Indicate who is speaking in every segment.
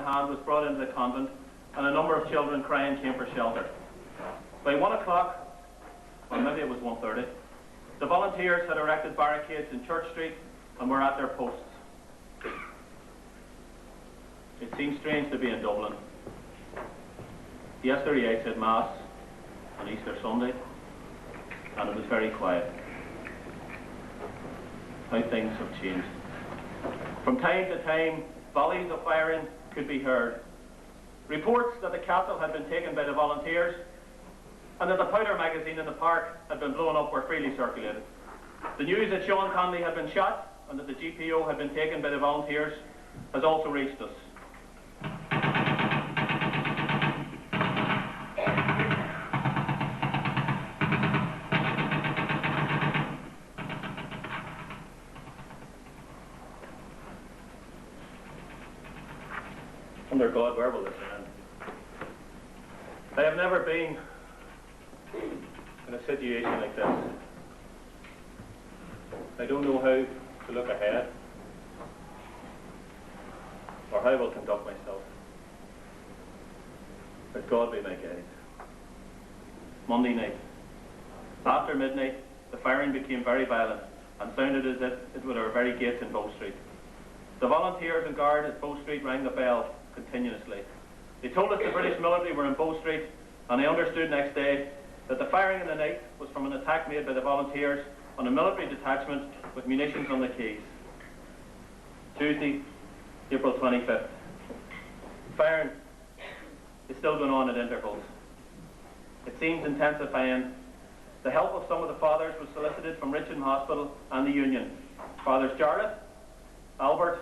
Speaker 1: hand was brought into the convent, and a number of children crying came for shelter. By 1 o'clock, or maybe it was 1:30, the volunteers had erected barricades in Church Street and were at their posts. It seemed strange to be in Dublin. Yesterday I said Mass on Easter Sunday, and it was very quiet. How things have changed. From time to time, volleys of firing could be heard. Reports that the castle had been taken by the volunteers and that the powder magazine in the park had been blown up were freely circulated. The news that Sean Conley had been shot and that the GPO had been taken by the volunteers has also reached us. Under God, where will this end? I have never been in a situation like this. I don't know how to look ahead or how I will conduct myself. But God be my guide. Monday night. After midnight, the firing became very violent and sounded as if it were our very gates in Bow Street. The volunteers and guard at Bow Street rang the bell continuously. They told us the British military were in Bow Street, and I understood next day that the firing in the night was from an attack made by the volunteers on a military detachment with munitions on the quays. Tuesday, April 25th. Firing is still going on at intervals. It seems intensifying. The help of some of the fathers was solicited from Richmond Hospital and the Union. Fathers Jarlath, Albert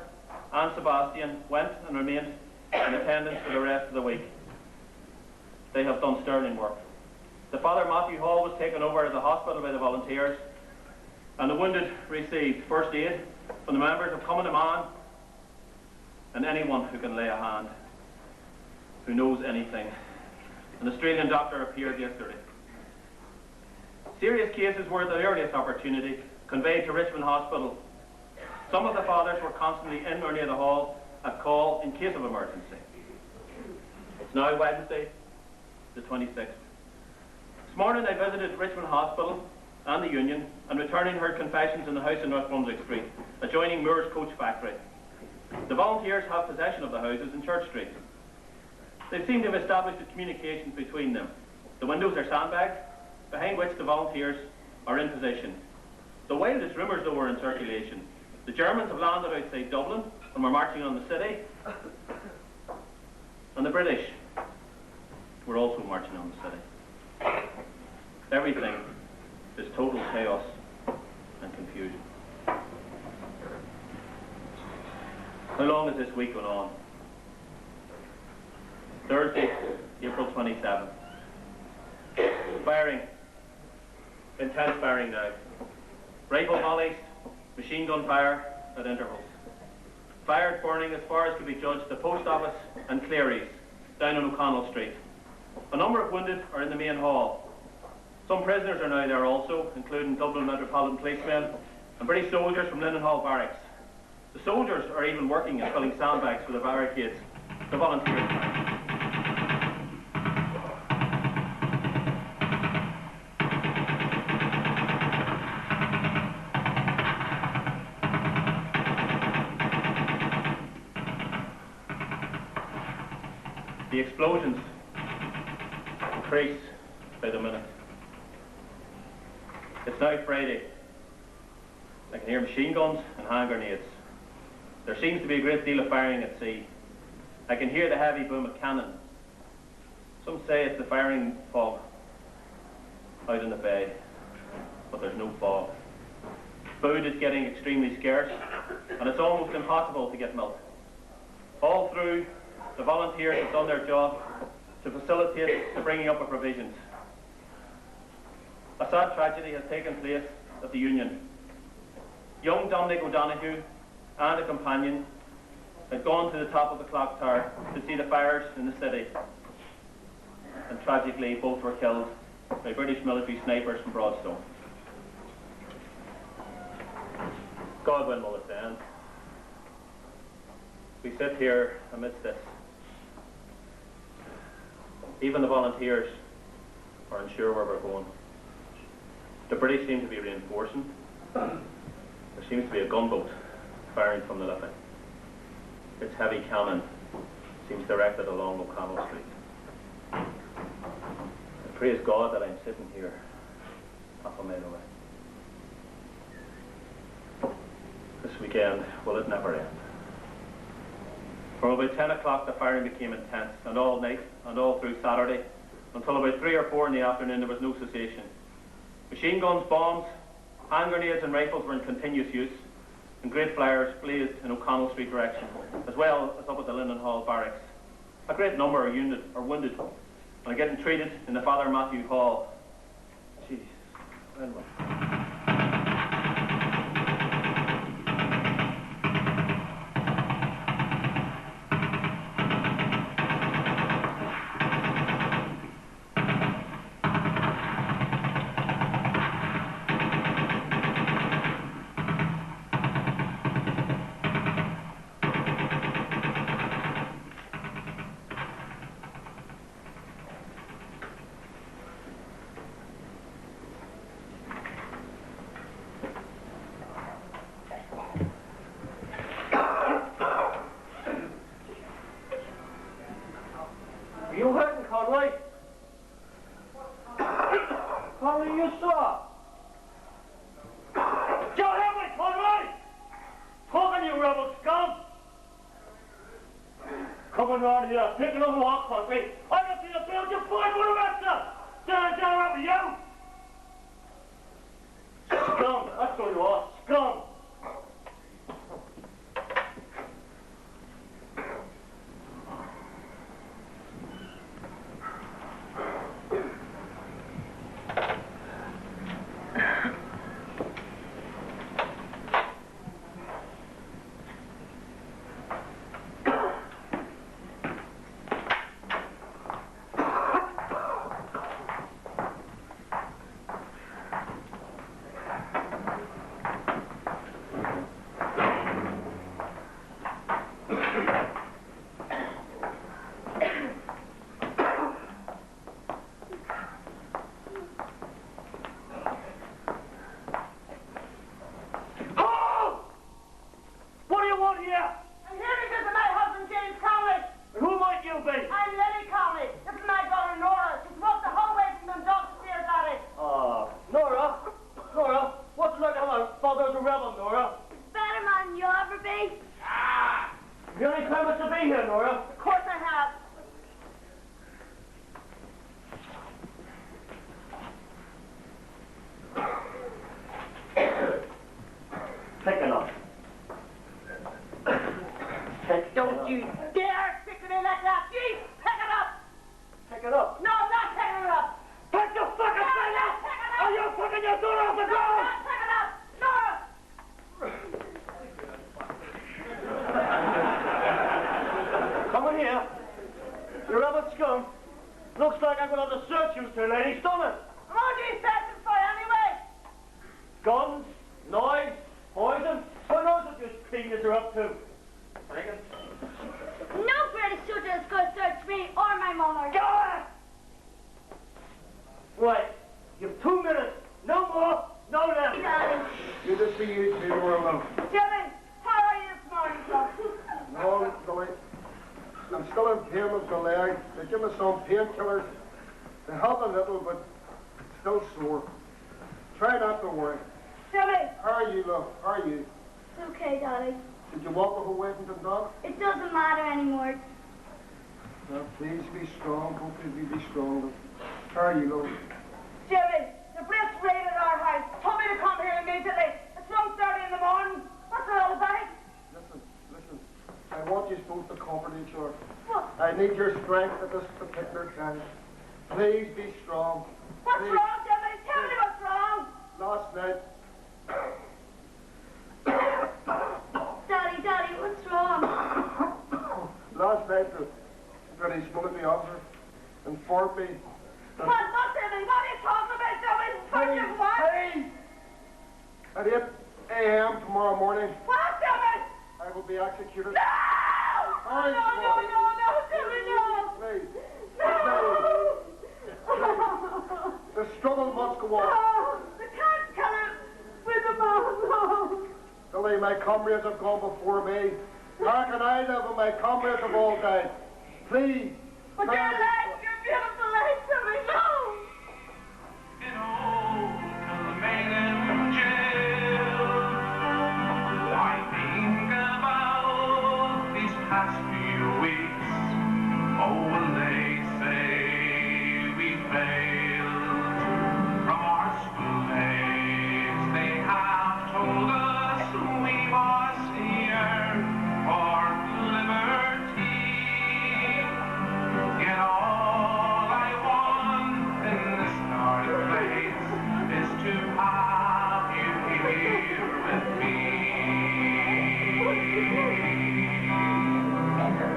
Speaker 1: and Sebastian went and remained in attendance for the rest of the week. They have done sterling work. The Father Matthew Hall was taken over at the hospital by the volunteers, and the wounded received first aid from the members of Common Man and anyone who can lay a hand, who knows anything. An Australian doctor appeared yesterday. Serious cases were at the earliest opportunity conveyed to Richmond Hospital. Some of the fathers were constantly in or near the hall at call in case of emergency. It's now Wednesday, the 26th. This morning I visited Richmond Hospital and the Union, and returning heard confessions in the house in North Brunswick Street, adjoining Moore's Coach Factory. The volunteers have possession of the houses in Church Street. They seem to have established the communications between them. The windows are sandbagged, behind which the volunteers are in position. The wildest rumours, though, were in circulation. The Germans have landed outside Dublin and were marching on the city, and the British were also marching on the city. Everything is total chaos and confusion. How long has this week gone on? Thursday, April 27th. Firing. Intense firing now. Rifle volleys, machine gun fire at intervals. Fires burning as far as could be judged the post office and Cleary's down on O'Connell Street. A number of wounded are in the main hall. Some prisoners are now there also, including Dublin Metropolitan Policemen and British soldiers from Lindenhall Barracks. The soldiers are even working at filling sandbags for the barricades. The volunteers. The explosions increase by the minute. It's now Friday. I can hear machine guns and hand grenades. There seems to be a great deal of firing at sea. I can hear the heavy boom of cannon. Some say it's the firing fog out in the bay, but there's no fog. Food is getting extremely scarce, and it's almost impossible to get milk. All through, the volunteers have done their job to facilitate the bringing up of provisions. A sad tragedy has taken place at the Union. Young Dominic O'Donoghue and a companion had gone to the top of the clock tower to see the fires in the city. And tragically, both were killed by British military snipers from Broadstone. God, when will it end? We sit here amidst this Even the volunteers are unsure where we're going. The British seem to be reinforcing. There seems to be a gunboat firing from the Liffey. Its heavy cannon seems directed along O'Connell Street. I praise God that I'm sitting here half a mile away. This weekend, will it never end? From about 10 o'clock the firing became intense, and all night and all through Saturday, until about 3 or 4 in the afternoon there was no cessation. Machine guns, bombs, hand grenades and rifles were in continuous use, and great flares blazed in O'Connell Street direction, as well as up at the Linden Hall barracks. A great number are wounded and are getting treated in the Father Matthew Hall. Jesus.
Speaker 2: You hurting, Conway? Conway, you saw? Don't help me, Conway! Talking, you rebel scum! Coming round here, picking up a walk, Conway. I don't see the bill, you fight for the rest of them! Down around with you! Scum, that's what you are, scum! Don't you dare stick to me like that! Jeez, pick it up! Pick it up? No, I'm not picking it up! Pick the fucking thing up! Are you fucking your door off the ground? No, pick it up! No! Come in here. You rebel scum. Looks like I'm going to have to search you, sir, lady. Stomach. What are you searching for anyway? Guns, noise, poison. Who knows what this cleaners are up to?
Speaker 3: No British soldier is going to search me or my mother.
Speaker 2: Go on! Right. You have 2 minutes. No more, no less.
Speaker 3: Daddy.
Speaker 4: Good to see you two, Orwell.
Speaker 3: Jimmy, how are you this morning, son?
Speaker 4: No, Billy. I'm still in pain with the leg. They give me some painkillers. They help a little, but still sore. Try not to worry.
Speaker 3: Jimmy.
Speaker 4: How are you, love? How are you?
Speaker 3: It's okay, Daddy.
Speaker 4: Did you walk the whole way from the dog?
Speaker 3: It doesn't matter anymore.
Speaker 4: Well, please be strong. Hopefully we be strong. How are you, love?
Speaker 3: Jimmy, the Brits raided our house. Told me to come here immediately. It's 1:30 in the morning. What's it all about?
Speaker 4: Listen. I want you both to comfort each other.
Speaker 3: What?
Speaker 4: I need your strength at this particular time. Please be strong.
Speaker 3: What's
Speaker 4: Please.
Speaker 3: wrong, Jimmy? Tell me what's wrong.
Speaker 4: Last night,
Speaker 3: Daddy, what's wrong?
Speaker 4: last night the British military officer informed me that...
Speaker 3: What, Jimmy? What are you talking about, Jimmy? Fucking what?
Speaker 4: At 8 a.m. tomorrow morning,
Speaker 3: What, Jimmy?
Speaker 4: I will be executed.
Speaker 3: No!
Speaker 4: Hurry,
Speaker 3: No, Jimmy, no!
Speaker 4: Please.
Speaker 3: No!
Speaker 4: my comrades have gone before me. How can I live when my comrades have all died? Please.
Speaker 3: But your life, your beautiful life, Tommy, no!
Speaker 5: I think about these past few weeks. Oh, will they say we failed from our school days? They have told us we must yearn for liberty. Yet all I want in this dark place is to have you here with me.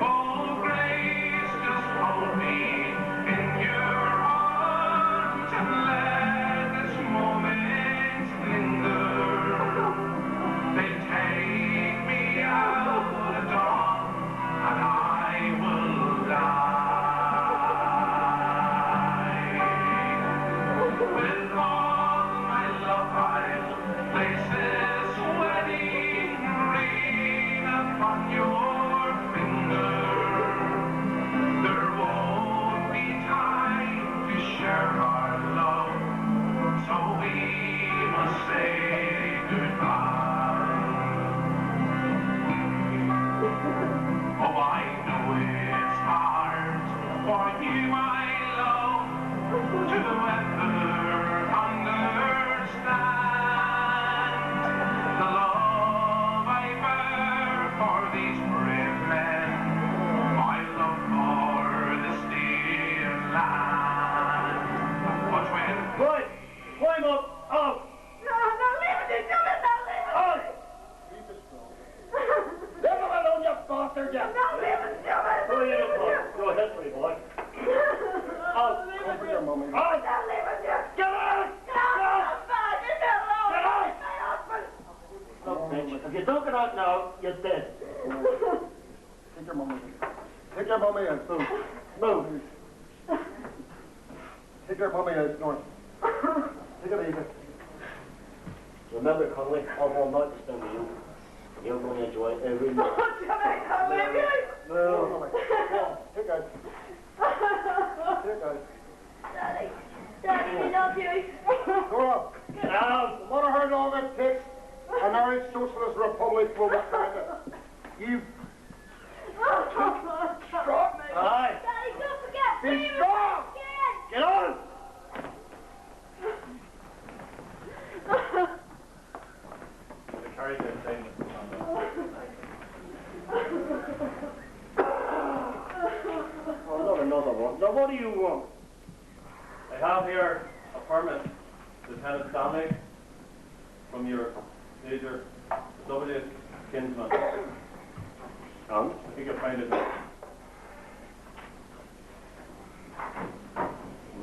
Speaker 5: Oh, grace, just hold me in your arms and let this moment linger. They take me out at dawn and I will die. With all my love I'll place this wedding ring upon your finger. There won't be time to share our love, so we must say goodbye. Oh, I know it's hard for you, my love, to ever understand the love I bear for these brave men, my love for this dear land. But when
Speaker 2: Right, climb up, out,
Speaker 3: No, no, leave it, you Tommy, no, leave it!
Speaker 2: out!
Speaker 4: Leave him alone, you bastard, you.
Speaker 3: No, leave it, Tommy!
Speaker 2: Go ahead, boy. Go ahead, pretty boy. Out!
Speaker 4: Come for your mummy.
Speaker 2: Out!
Speaker 3: No, leave it, you!
Speaker 2: Get out!
Speaker 3: No, I'm fine, leave me alone!
Speaker 2: Get out!
Speaker 3: My husband!
Speaker 2: Look, bitch, if you don't get out now, you're dead.
Speaker 4: Take your mummy. Take your mummy out. Move.
Speaker 2: Move.
Speaker 4: Take your mummy out, North. Take it easy.
Speaker 2: Remember, Conley, I've all night to spend with you. You're going to enjoy every minute.
Speaker 3: Oh, Tommy, no, leave me!
Speaker 4: No, mummy. Go on. Take out. Take out.
Speaker 3: Daddy, Daddy, we love you.
Speaker 4: Go up.
Speaker 2: Get out!
Speaker 4: No matter how long it takes, an Irish Socialist Republic will return it. You strong.
Speaker 2: Aye.
Speaker 3: Daddy, don't forget,
Speaker 4: Be
Speaker 3: leave it
Speaker 4: strong.
Speaker 3: again.
Speaker 2: Get on!
Speaker 1: The carriage outside, Mr. Campbell.
Speaker 2: Oh, not another one. Now, what do you want?
Speaker 1: I have here a permit, Lieutenant Stanley, from your major, W. Kinsman.
Speaker 2: And?
Speaker 1: I think you'll find it.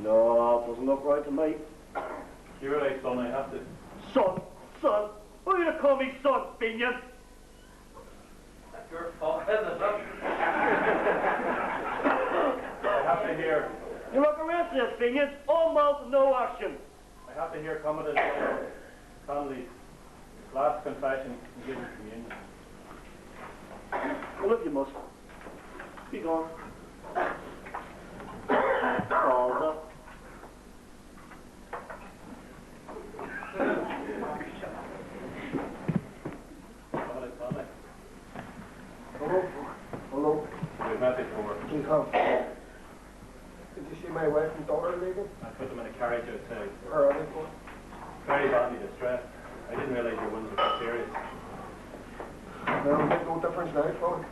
Speaker 2: No, it doesn't look right to me.
Speaker 1: You're right, son, I have to.
Speaker 2: Son, son, who are you to call me son, Finian?
Speaker 1: That's your fault, isn't it? I have to hear.
Speaker 2: You look around this, Finian. All mouth, no action.
Speaker 1: I have to hear Commodore Connolly's last confession and give him communion.
Speaker 2: Well, if you must. Be gone. Balls up.
Speaker 1: Commodore Connolly,
Speaker 4: Hello. Hello.
Speaker 1: we've met before.
Speaker 4: You come. Did you see my wife and daughter leaving?
Speaker 1: I put them in a carriage outside.
Speaker 4: Where are they going?
Speaker 1: Very badly distressed. I didn't realize your wounds were so serious.
Speaker 4: No, make no difference now, Father.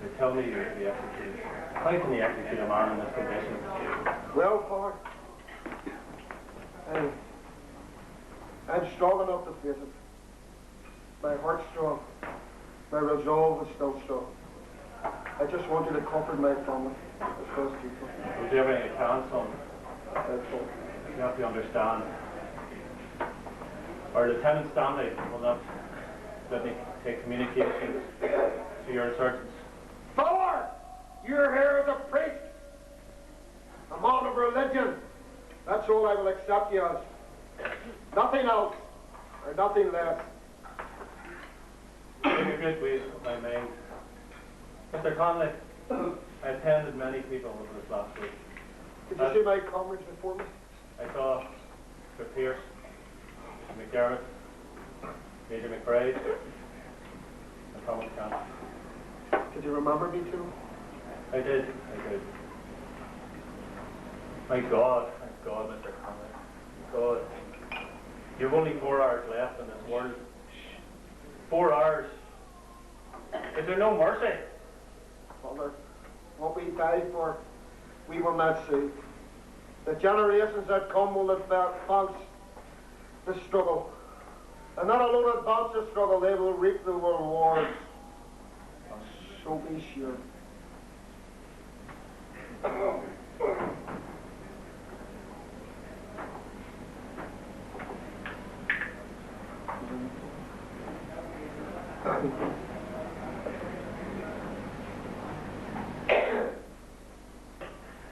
Speaker 1: They tell me you're to be executed. How can they execute a man in this condition?
Speaker 4: Well, Father, I'm strong enough to face it. My heart's strong. My resolve is still strong. I just want you to comfort my family as well as people.
Speaker 1: We'll do everything I can, son.
Speaker 4: That's all.
Speaker 1: You have to understand. Our Lieutenant Stanley will not let me take communications to your insurgents.
Speaker 4: Father, you're here as a priest, a man of religion. That's all I will accept you as. Nothing else, or nothing less.
Speaker 1: good waste of my mind. Mr. Conley, I attended many people over this last week.
Speaker 4: Did you see my comrades before me?
Speaker 1: I saw Sir Pierce, Mr. McDermott, Major McBride, and Thomas Camp.
Speaker 4: Did you remember me too?
Speaker 1: I did. My God, Mr. Conley. God. You've only 4 hours left in this world. 4 hours. Is there no mercy?
Speaker 4: Father, what we die for, we will not see. The generations that come will advance the struggle. And not alone advance the struggle, they will reap the rewards. So be sure.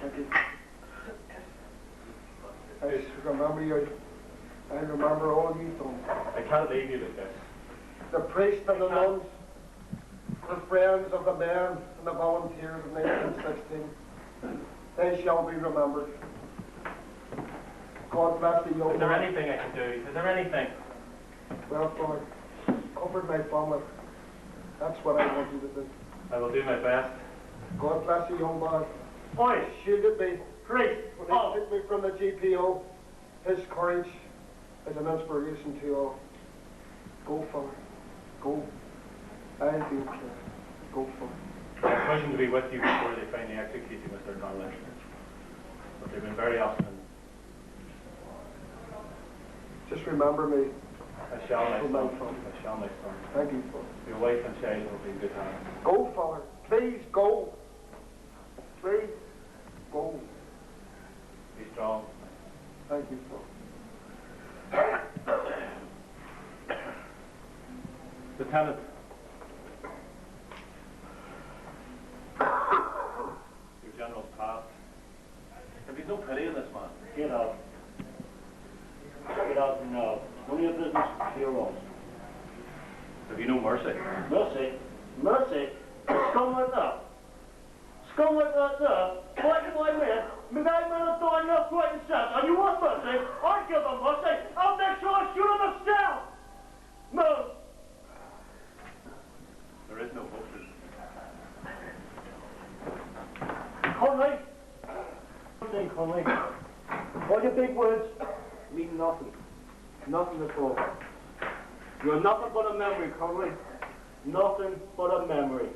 Speaker 4: Thank you. I remember you. I remember all you've done.
Speaker 1: I can't leave you like this.
Speaker 4: The priests and the nuns, the friends of the men and the volunteers of 1916, they shall be remembered. God bless the young
Speaker 1: Is there
Speaker 4: man.
Speaker 1: anything I can do? Is there anything?
Speaker 4: Well, Father, comfort my family. That's what I want you to do.
Speaker 1: I will do my best.
Speaker 4: God bless the young man. Boy, shielded me.
Speaker 2: Priest.
Speaker 4: When he took me from the GPO, his courage is an inspiration to all. Go, Father. Go. I'll be okay. Go, Father.
Speaker 1: I'm wishing to be with you before they finally execute you, Mr. Conley. But they've been very absent.
Speaker 4: Just remember me.
Speaker 1: I shall, my
Speaker 4: Oh, my
Speaker 1: son.
Speaker 4: son.
Speaker 1: I shall, my son.
Speaker 4: Thank you, Father.
Speaker 1: Your wife and child will be in good hands.
Speaker 4: Go, Father. Please go. Please go.
Speaker 1: Be strong.
Speaker 4: Thank you, Father.
Speaker 1: Lieutenant. Your general's passed. Have you no pity in this man?
Speaker 2: Get out. Get out now. None of your business here else.
Speaker 1: Have you no mercy?
Speaker 2: Mercy? Mercy? Scum like that. Scum like that there. Fighting my man. My man is dying up quite himself. And you want mercy? I'll give him mercy. I'll make sure I shoot him myself. No.
Speaker 1: There is no hope.
Speaker 2: Conley. Nothing, Conley. All your big words mean nothing. Nothing at all. You're nothing but a memory, Conley. Nothing but a memory.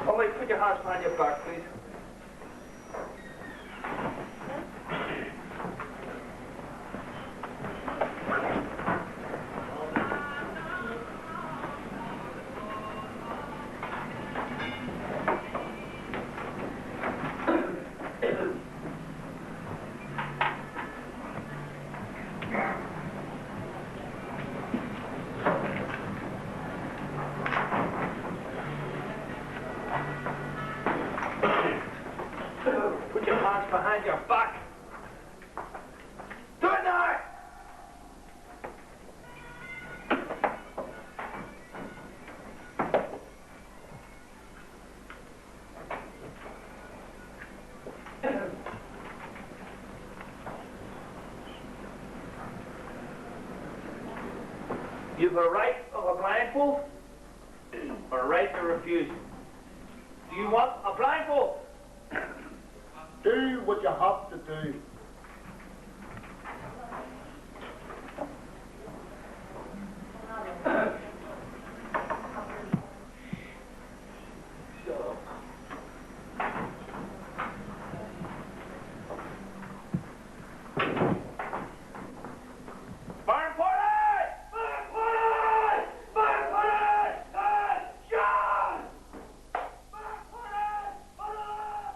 Speaker 2: Conley, put your hands behind your back, please. Put your hands behind your back. Do it now! You've a right of a blindfold or a right to refuse. Do you want a blindfold?
Speaker 4: Do what you have to do.
Speaker 2: Burn party! Burn party! Burn party! John! Burn party! Burn!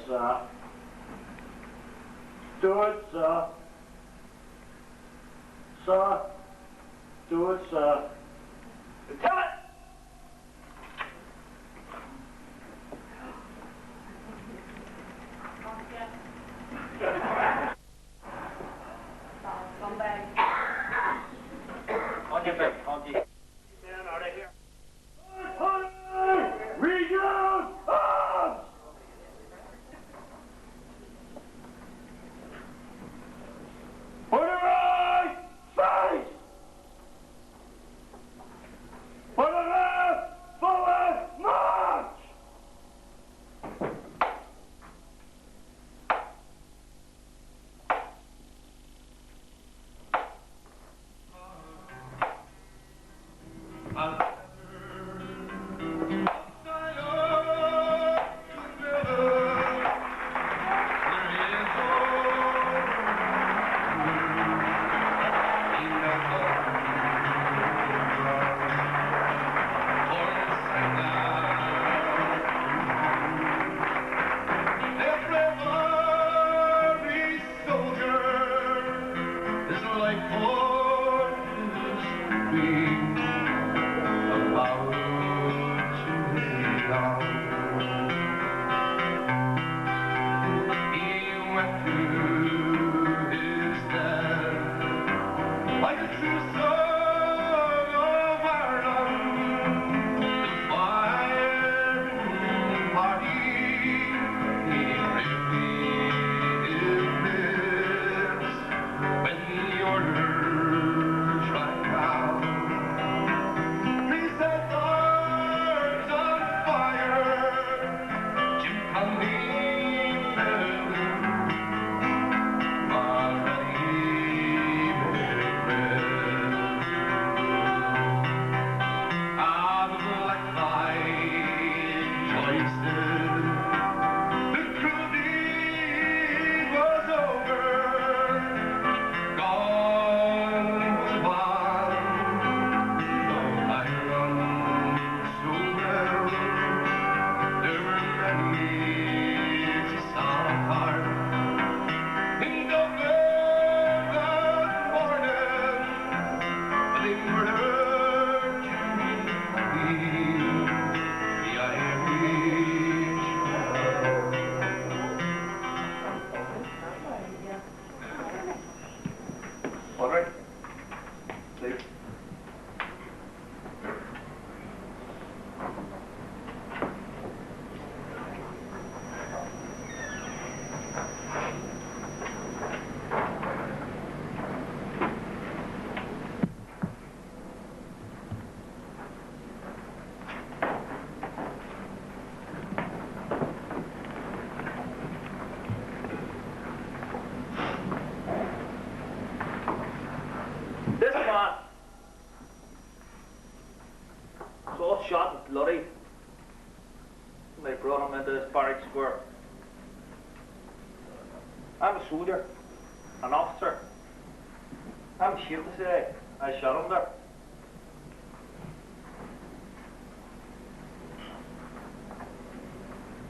Speaker 2: sir. Do it, sir. Sir. Do it, sir. Tell it!
Speaker 1: On your back, on your...
Speaker 2: Man, out of here. Region! Arms! For the right! Face! For the left! Forward! March! This man was all shot and bloody. They brought him into this barrack square. I'm a soldier, an officer. I'm ashamed to say I shot him there.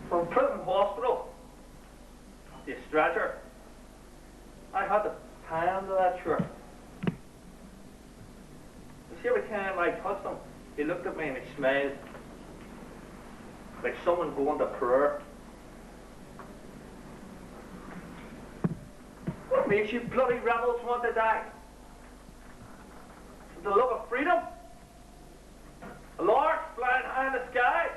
Speaker 2: From prison hospital, the stretcher, I had to tie him to that shirt. You see, every time I touched him, he looked at me and he smiled. Like someone going to prayer. What makes you bloody rebels want to die? The love of freedom? A lark flying high in the sky?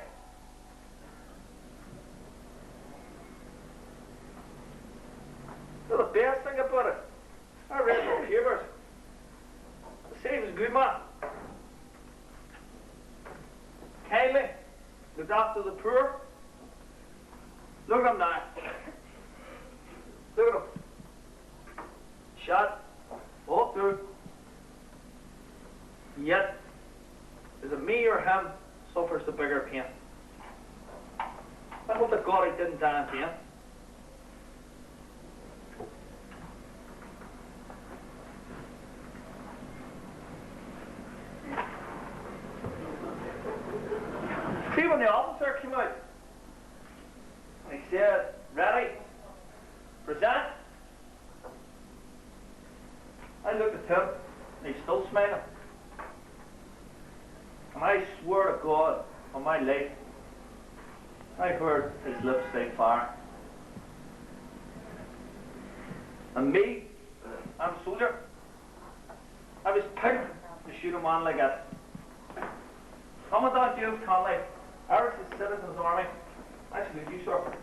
Speaker 2: Well, the best thing about it, I read the papers. They say he was a good man. Kindly looked after the poor. Look at him now. Look at him. Shot all through. Yet, is it me or him suffers the bigger pain? I hope to God he didn't die in pain. See, when the officer came out, he said, "Ready?"
Speaker 1: of God on my life, I've heard his lips say fire. And me, I'm a soldier. I was picked to shoot a man like that. Commandant James Conley, Irish Citizens Army. I salute you, sir.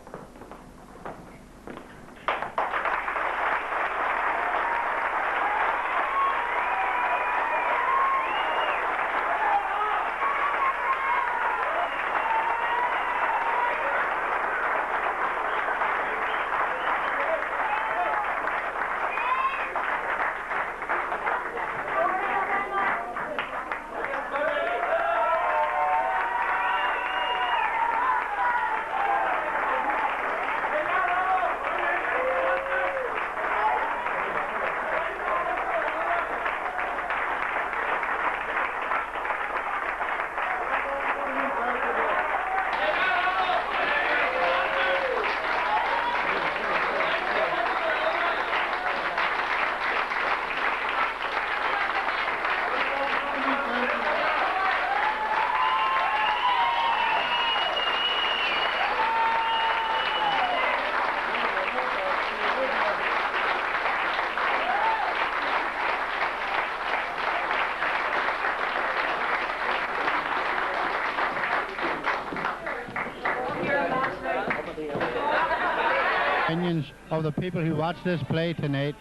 Speaker 6: Opinions of the people who watch this play tonight.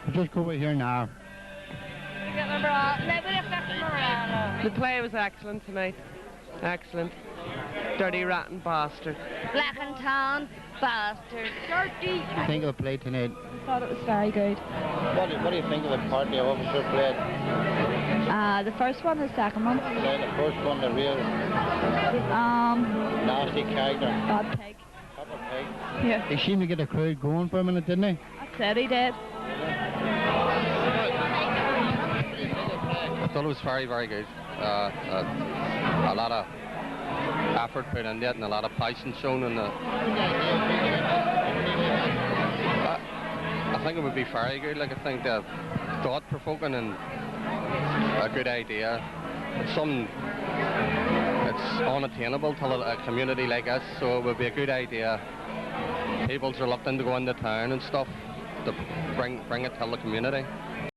Speaker 6: We'll just go over here now.
Speaker 7: The play was excellent tonight. Excellent. Dirty rotten bastard.
Speaker 8: Black and tan bastard. Dirty.
Speaker 6: What do you think of the play tonight?
Speaker 8: I thought it was very good.
Speaker 6: What do you think of the part the officer played?
Speaker 8: The first one, the second one.
Speaker 6: The first one, the real nasty character.
Speaker 8: Bad pig.
Speaker 6: Proper pig.
Speaker 8: Yeah.
Speaker 6: He seemed to get the crowd going for a minute, didn't he?
Speaker 8: I said he did.
Speaker 9: I thought it was very, very good. A lot of effort put into it and a lot of passion shown in the... I think it would be very good. Like, I think they're thought-provoking and a good idea. It's something that's unattainable to a community like us, so it would be a good idea. People's reluctant to go into town and stuff, to bring it to the community.